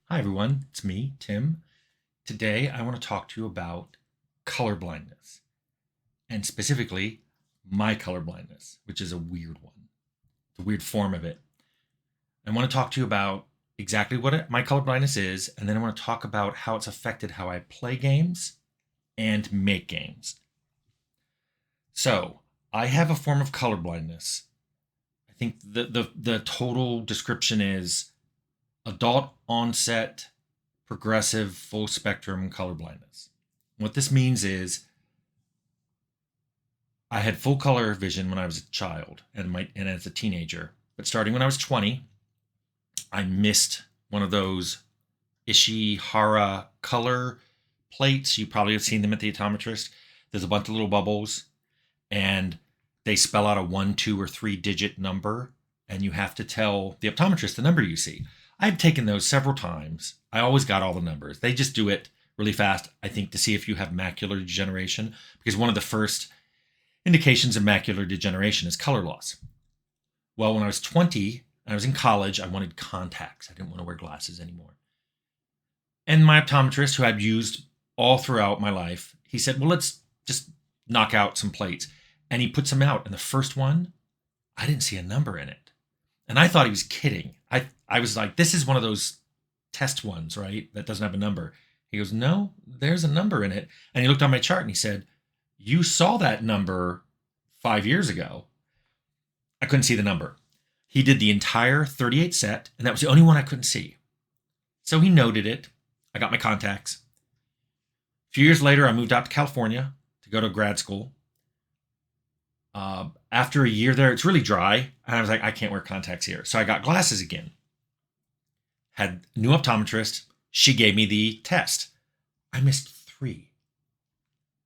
Hi, everyone. It's me, Tim. Today, I want to talk to you about color blindness, and specifically, my color blindness, which is a weird one, the weird form of it. I want to talk to you about exactly what my color blindness is, and then I want to talk about how it's affected how I play games and make games. So, I have a form of color blindness. I think the total description is adult onset progressive full spectrum color blindness. What this means is I had full color vision when I was a child and as a teenager, but starting when I was 20, I missed one of those Ishihara color plates. You probably have seen them at the optometrist. There's a bunch of little bubbles, and they spell out a 1, 2, or 3-digit number, and you have to tell the optometrist the number you see. I've taken those several times. I always got all the numbers. They just do it really fast, I think, to see if you have macular degeneration, because one of the first indications of macular degeneration is color loss. Well, when I was 20, I was in college, I wanted contacts. I didn't want to wear glasses anymore. And my optometrist, who I'd used all throughout my life, he said, well, let's just knock out some plates. And he put some out. And the first one, I didn't see a number in it. And I thought he was kidding. I was like, this is one of those test ones, right? That doesn't have a number. He goes, no, there's a number in it. And he looked on my chart and he said, you saw that number 5 years ago. I couldn't see the number. He did the entire 38 set, and that was the only one I couldn't see. So he noted it. I got my contacts. A few years later, I moved out to California to go to grad school. After a year there, it's really dry. And I was like, I can't wear contacts here. So I got glasses again. Had a new optometrist. She gave me the test. I missed 3.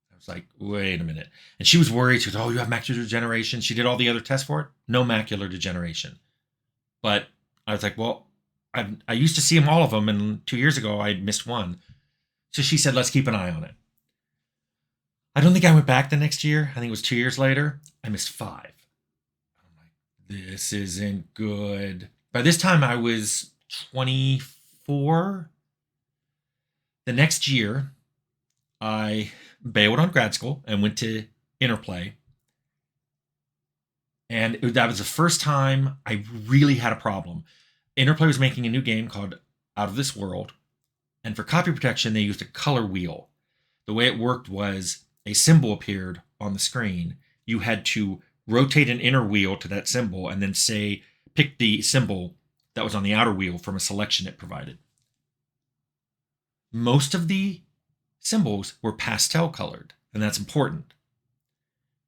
I was like, wait a minute. And she was worried. She goes, oh, you have macular degeneration. She did all the other tests for it. No macular degeneration. But I was like, well, I used to see them, all of them. And 2 years ago, I missed one. So she said, let's keep an eye on it. I don't think I went back the next year. I think it was 2 years later. I missed 5. I'm like, this isn't good. By this time, I was 24. The next year, I bailed on grad school and went to Interplay. And that was the first time I really had a problem. Interplay was making a new game called Out of This World. And for copy protection, they used a color wheel. The way it worked was a symbol appeared on the screen. You had to rotate an inner wheel to that symbol and then pick the symbol that was on the outer wheel from a selection it provided. Most of the symbols were pastel colored, and that's important.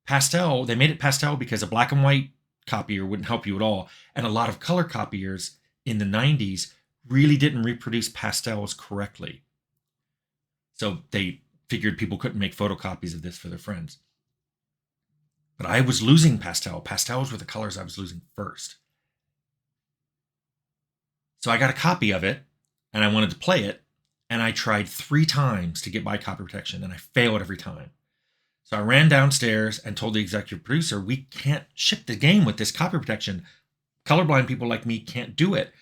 Pastel, they made it pastel because a black and white copier wouldn't help you at all. And a lot of color copiers in the 90s really didn't reproduce pastels correctly. So they figured people couldn't make photocopies of this for their friends. But I was losing pastel. Pastels were the colors I was losing first. So I got a copy of it, and I wanted to play it, and I tried 3 times to get by copy protection, and I failed every time. So I ran downstairs and told the executive producer, we can't ship the game with this copy protection. Colorblind people like me can't do it.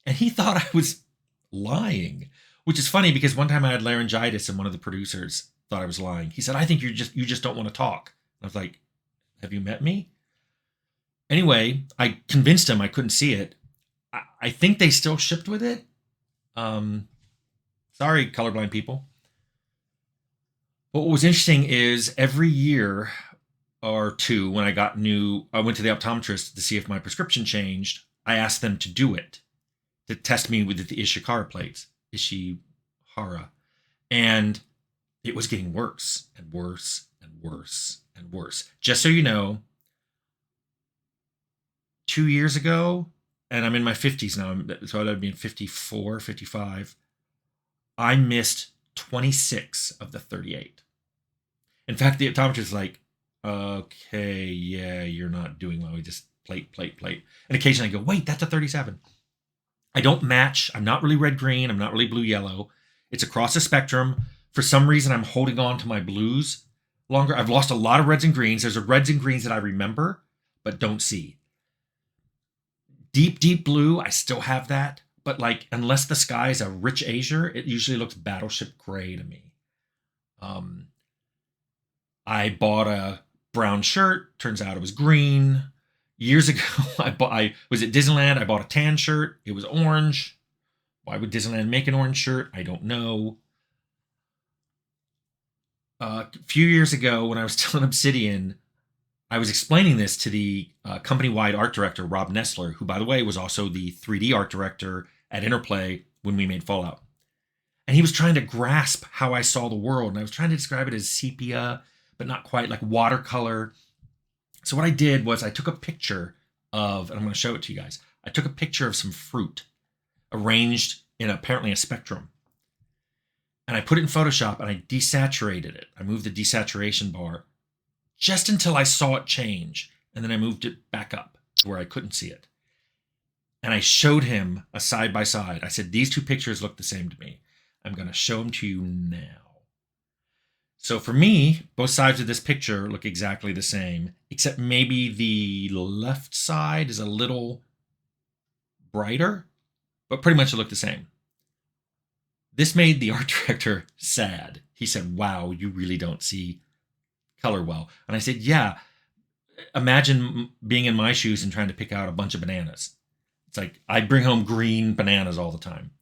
And he thought I was lying, which is funny because one time I had laryngitis and one of the producers thought I was lying. He said, I think you just don't want to talk. I was like, have you met me? Anyway, I convinced him I couldn't see it. I think they still shipped with it. Sorry, colorblind people. But what was interesting is every year or two when I went to the optometrist to see if my prescription changed. I asked them to do it, to test me with the Ishihara plates, Ishihara. And it was getting worse and worse and worse and worse. Just so you know, 2 years ago, and I'm in my 50s now, so I'd be 54, 55, I missed 26 of the 38. In fact, the optometrist is like, okay, yeah, you're not doing well. We just plate. And occasionally I go, wait, that's a 37. I don't match. I'm not really red-green. I'm not really blue-yellow. It's across the spectrum. For some reason, I'm holding on to my blues longer. I've lost a lot of reds and greens. There's a reds and greens that I remember, but don't see. Deep blue, I still have that, but like unless the sky is a rich azure, it usually looks battleship gray to me. I bought a brown shirt. Turns out it was green. Years ago, I was at Disneyland. I bought a tan shirt. It was orange. Why would Disneyland make an orange shirt? I don't know. A few years ago, when I was still in Obsidian, I was explaining this to the company-wide art director, Rob Nestler, who, by the way, was also the 3D art director at Interplay when we made Fallout. And he was trying to grasp how I saw the world. And I was trying to describe it as sepia, but not quite, like watercolor. So what I did was I took a picture of, and I'm going to show it to you guys. I took a picture of some fruit arranged in apparently a spectrum. And I put it in Photoshop and I desaturated it. I moved the desaturation bar just until I saw it change. And then I moved it back up to where I couldn't see it. And I showed him a side by side. I said, these two pictures look the same to me. I'm going to show them to you now. So for me, both sides of this picture look exactly the same, except maybe the left side is a little brighter, but pretty much they look the same. This made the art director sad. He said, wow, you really don't see color well. And I said, yeah, imagine being in my shoes and trying to pick out a bunch of bananas. It's like I bring home green bananas all the time.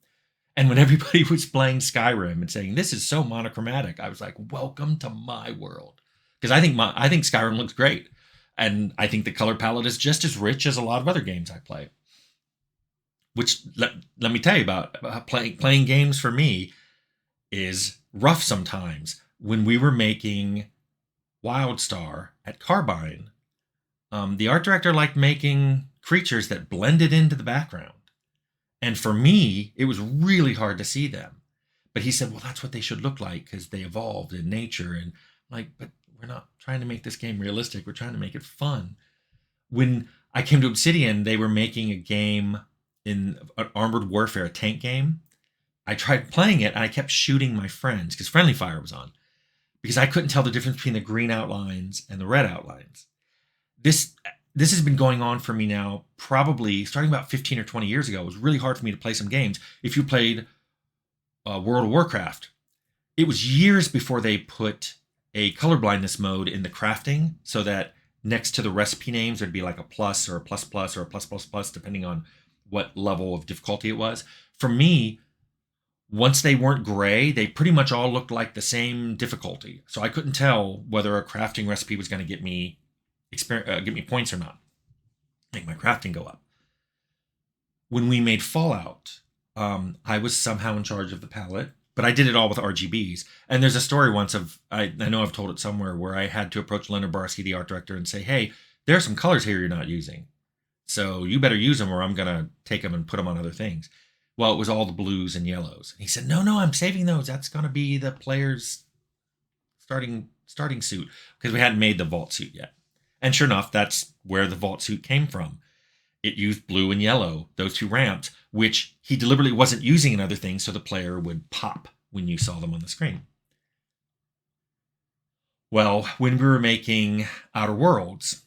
And when everybody was playing Skyrim and saying, this is so monochromatic, I was like, welcome to my world. Because I think Skyrim looks great. And I think the color palette is just as rich as a lot of other games I play. Which, let me tell you about playing games for me is rough sometimes. When we were making Wildstar at Carbine, the art director liked making creatures that blended into the background. And for me, it was really hard to see them. But he said, well, that's what they should look like because they evolved in nature. And I'm like, but we're not trying to make this game realistic. We're trying to make it fun. When I came to Obsidian, they were making a game in an armored warfare, a tank game. I tried playing it and I kept shooting my friends because friendly fire was on because I couldn't tell the difference between the green outlines and the red outlines. This has been going on for me now, probably starting about 15 or 20 years ago. It was really hard for me to play some games. If you played World of Warcraft, it was years before they put a colorblindness mode in the crafting so that next to the recipe names, there'd be like a plus or a plus plus or a plus plus plus, depending on what level of difficulty it was. For me, once they weren't gray, they pretty much all looked like the same difficulty. So I couldn't tell whether a crafting recipe was going to get me points or not, make my crafting go up. When we made Fallout, I was somehow in charge of the palette, but I did it all with RGBs. And there's a story once of, I know I've told it somewhere, where I had to approach Leonard Barsky, the art director, and say, hey, there are some colors here you're not using. So you better use them or I'm going to take them and put them on other things. Well, it was all the blues and yellows. And he said, no, I'm saving those. That's going to be the player's starting suit, because we hadn't made the vault suit yet. And sure enough, that's where the vault suit came from. It used blue and yellow, those two ramps, which he deliberately wasn't using in other things so the player would pop when you saw them on the screen. Well, when we were making Outer Worlds,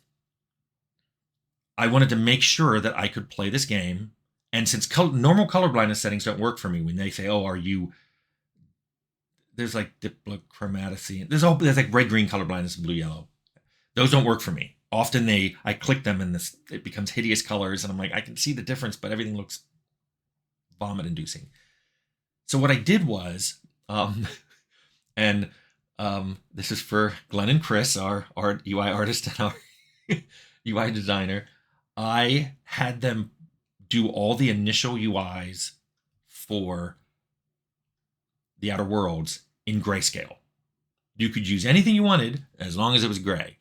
I wanted to make sure that I could play this game. And since normal colorblindness settings don't work for me, when they say, oh, there's like diplochromacy, there's like red-green colorblindness and blue-yellow. Those don't work for me. Often I click them and it becomes hideous colors and I'm like, I can see the difference, but everything looks vomit-inducing. So what I did was, this is for Glenn and Chris, our UI artist and our UI designer, I had them do all the initial UIs for the Outer Worlds in grayscale. You could use anything you wanted as long as it was gray.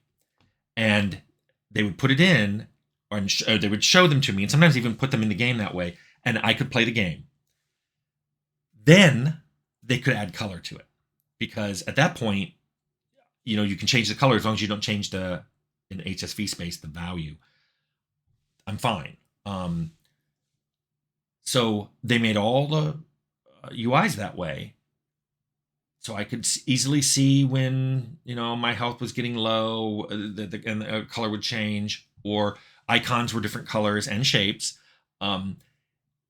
And they would put it in, or they would show them to me, and sometimes even put them in the game that way, and I could play the game. Then they could add color to it, because at that point, you can change the color as long as you don't change in HSV space the value. I'm fine. So they made all the UIs that way. So I could easily see when, my health was getting low, and the color would change, or icons were different colors and shapes.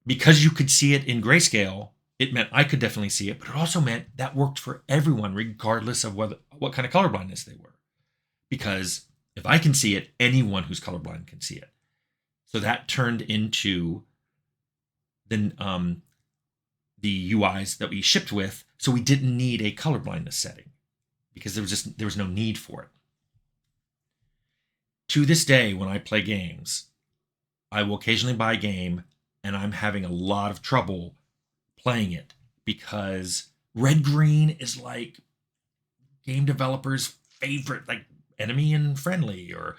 because you could see it in grayscale, it meant I could definitely see it, but it also meant that worked for everyone, regardless of what kind of colorblindness they were. Because if I can see it, anyone who's colorblind can see it. So that turned into the UIs that we shipped with. So we didn't need a colorblindness setting because there was no need for it. To this day, when I play games, I will occasionally buy a game and I'm having a lot of trouble playing it because red-green is like game developers' favorite, like enemy and friendly, or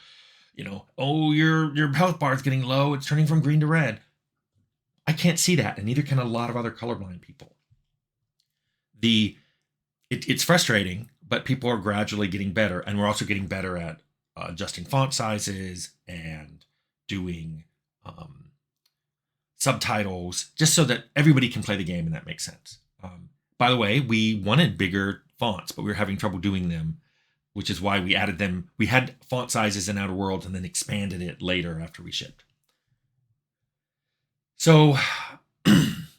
oh, your health bar is getting low, it's turning from green to red. I can't see that, and neither can a lot of other colorblind people. It's frustrating, but people are gradually getting better, and we're also getting better at adjusting font sizes and doing subtitles, just so that everybody can play the game, and that makes sense. By the way, we wanted bigger fonts, but we were having trouble doing them, which is why we added them. We had font sizes in Outer Worlds and then expanded it later after we shipped. So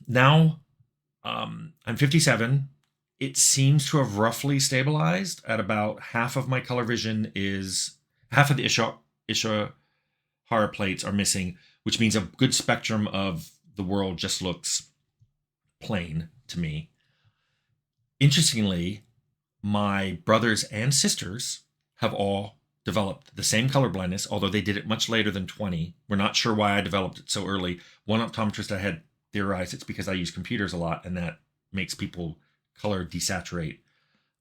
now I'm 57. It seems to have roughly stabilized at about half of my color vision half of the Ishihara plates are missing, which means a good spectrum of the world just looks plain to me. Interestingly, my brothers and sisters have all developed the same color blindness, although they did it much later than 20. We're not sure why I developed it so early. One optometrist I had theorized it's because I use computers a lot, and that makes people color desaturate.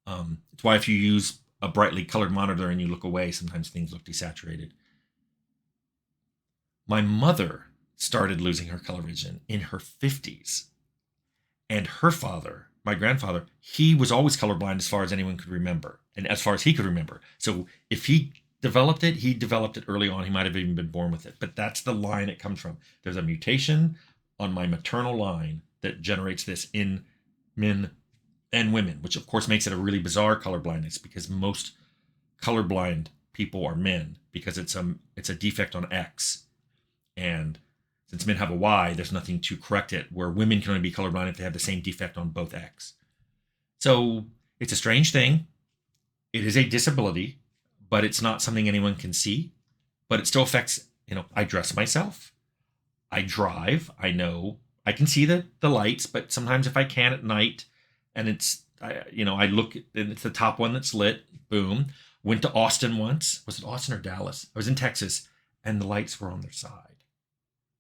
It's why if you use a brightly colored monitor and you look away, sometimes things look desaturated. My mother started losing her color vision in her 50s, and her father, my grandfather, he was always colorblind as far as anyone could remember, and as far as he could remember. So if he developed it early on. He might have even been born with it, but that's the line it comes from. There's a mutation on my maternal line that generates this in men and women, which of course makes it a really bizarre colorblindness, because most colorblind people are men, because it's a defect on X, and since men have a Y, there's nothing to correct it, where women can only be colorblind if they have the same defect on both X. So it's a strange thing. It is a disability, but it's not something anyone can see. But it still affects, I dress myself. I drive. I know I can see the lights, but sometimes if I can at night and I look and it's the top one that's lit, boom. Went to Austin once. Was it Austin or Dallas? I was in Texas and the lights were on their side.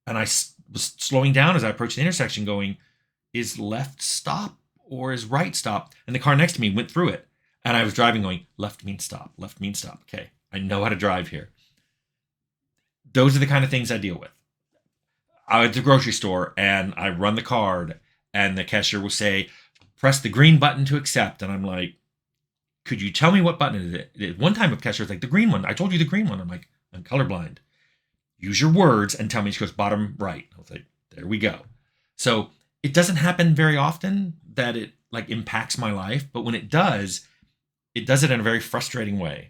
And I was slowing down as I approached the intersection going, is left stop or is right stop? And the car next to me went through it. And I was driving going, left means stop, left means stop. Okay, I know how to drive here. Those are the kind of things I deal with. I was at the grocery store and I run the card and the cashier will say, press the green button to accept. And I'm like, could you tell me what button it is? One time a cashier was like, the green one. I told you the green one. I'm like, I'm colorblind. Use your words and tell me. She goes, bottom right. I was like, there we go. So it doesn't happen very often that it impacts my life. But when it does it in a very frustrating way.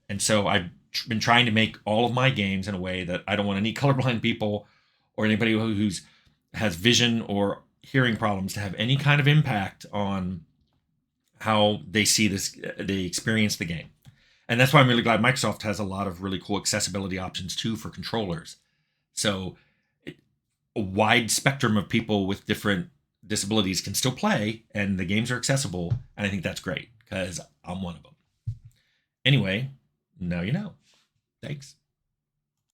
And so I've been trying to make all of my games in a way that I don't want any colorblind people or anybody who has vision or hearing problems to have any kind of impact on how they see this, they experience the game. And that's why I'm really glad Microsoft has a lot of really cool accessibility options too for controllers. So a wide spectrum of people with different disabilities can still play and the games are accessible. And I think that's great because I'm one of them. Anyway, now you know. Thanks.